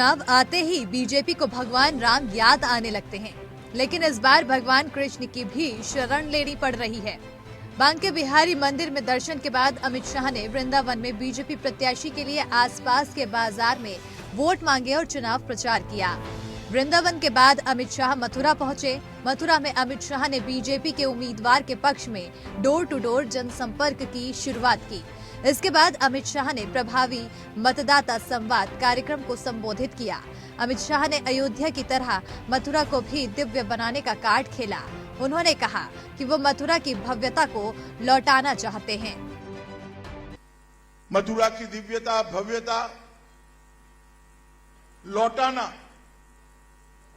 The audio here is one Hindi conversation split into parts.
चुनाव आते ही बीजेपी को भगवान राम याद आने लगते हैं, लेकिन इस बार भगवान कृष्ण की भी शरण लेनी पड़ रही है। बांके बिहारी मंदिर में दर्शन के बाद अमित शाह ने वृंदावन में बीजेपी प्रत्याशी के लिए आसपास के बाजार में वोट मांगे और चुनाव प्रचार किया। वृंदावन के बाद अमित शाह मथुरा पहुंचे। मथुरा में अमित शाह ने बीजेपी के उम्मीदवार के पक्ष में डोर टू डोर जनसंपर्क की शुरुआत की। इसके बाद अमित शाह ने प्रभावी मतदाता संवाद कार्यक्रम को संबोधित किया। अमित शाह ने अयोध्या की तरह मथुरा को भी दिव्य बनाने का कार्ड खेला। उन्होंने कहा कि वो मथुरा की भव्यता को लौटाना चाहते हैं। मथुरा की दिव्यता भव्यता लौटाना,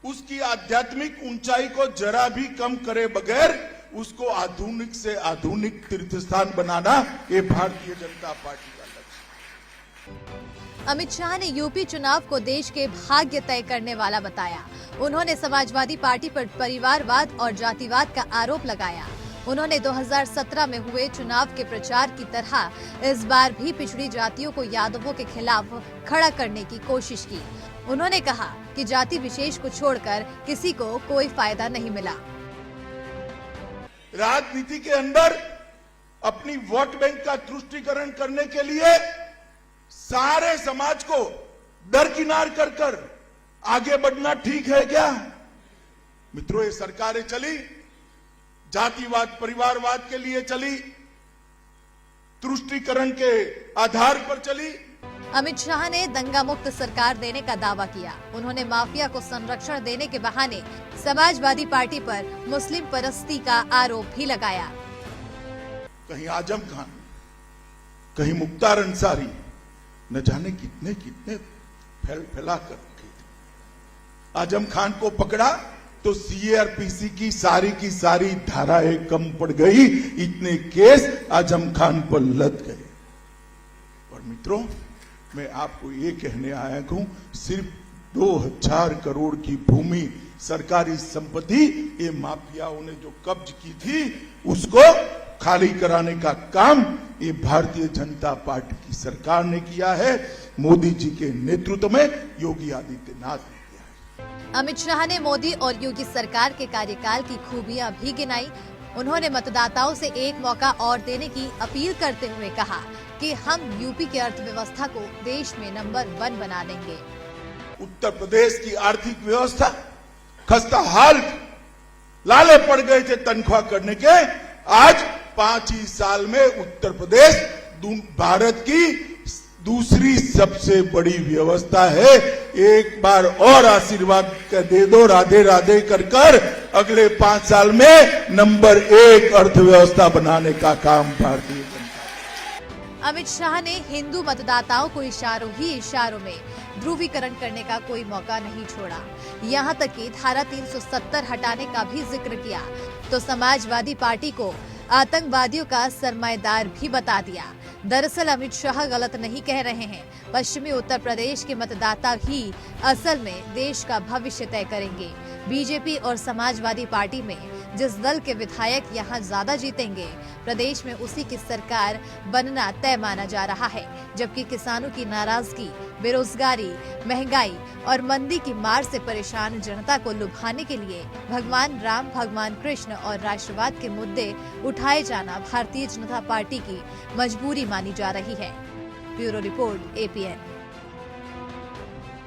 उसकी आध्यात्मिक ऊंचाई को जरा भी कम करे बगैर उसको आधुनिक से आधुनिक तीर्थ स्थान बनाना, ये भारतीय जनता पार्टी का लक्ष्य। अमित शाह ने यूपी चुनाव को देश के भाग्य तय करने वाला बताया। उन्होंने समाजवादी पार्टी पर परिवारवाद और जातिवाद का आरोप लगाया। उन्होंने 2017 में हुए चुनाव के प्रचार की तरह इस बार भी पिछड़ी जातियों को यादवों के खिलाफ खड़ा करने की कोशिश की। उन्होंने कहा कि जाति विशेष को छोड़कर किसी को कोई फायदा नहीं मिला। राजनीति के अंदर अपनी वोट बैंक का तुष्टीकरण करने के लिए सारे समाज को दरकिनार कर आगे बढ़ना ठीक है क्या? मित्रों, ये सरकारें चली जातिवाद परिवारवाद के लिए चली, तुष्टीकरण के आधार पर चली। अमित शाह ने दंगा मुक्त सरकार देने का दावा किया। उन्होंने माफिया को संरक्षण देने के बहाने समाजवादी पार्टी पर मुस्लिम परस्ती का आरोप भी लगाया। कहीं आजम खान, कहीं मुख्तार अंसारी, न जाने कितने कितने फैला कर रखे थे। आजम खान को पकड़ा तो सीआरपीसी की सारी धाराएं कम पड़ गई, इतने केस आजम खान पर लद गए। और मित्रों, मैं आपको ये कहने आया हूं, सिर्फ 2000 करोड़ की भूमि सरकारी संपत्ति ये माफियाओं ने जो कब्ज की थी उसको खाली कराने का काम ये भारतीय जनता पार्टी की सरकार ने किया है। मोदी जी के नेतृत्व में योगी आदित्यनाथ ने किया है। अमित शाह ने मोदी और योगी सरकार के कार्यकाल की खूबियां भी गिनाई। उन्होंने मतदाताओं से एक मौका और देने की अपील करते हुए कहा कि हम यूपी की अर्थव्यवस्था को देश में नंबर 1 बना देंगे। उत्तर प्रदेश की आर्थिक व्यवस्था खस्ता हाल, लाले पड़ गए थे तनख्वाह करने के। आज 5 ही साल में उत्तर प्रदेश भारत की दूसरी सबसे बड़ी व्यवस्था है। एक बार और आशीर्वाद दे दो, राधे राधे कर अगले 5 साल में नंबर 1 अर्थव्यवस्था बनाने का काम भारतीय जनता। अमित शाह ने हिंदू मतदाताओं को इशारों ही इशारों में ध्रुवीकरण करने का कोई मौका नहीं छोड़ा। यहां तक कि धारा 370 हटाने का भी जिक्र किया तो समाजवादी पार्टी को आतंकवादियों का सरमाएदार भी बता दिया। दरअसल अमित शाह गलत नहीं कह रहे हैं। पश्चिमी उत्तर प्रदेश के मतदाता ही असल में देश का भविष्य तय करेंगे। बीजेपी और समाजवादी पार्टी में जिस दल के विधायक यहां ज्यादा जीतेंगे, प्रदेश में उसी की सरकार बनना तय माना जा रहा है। जबकि किसानों की नाराजगी, बेरोजगारी, महंगाई और मंदी की मार से परेशान जनता को लुभाने के लिए भगवान राम, भगवान कृष्ण और राष्ट्रवाद के मुद्दे उठाए जाना भारतीय जनता पार्टी की मजबूरी मानी जा रही है। Bureau report, APN।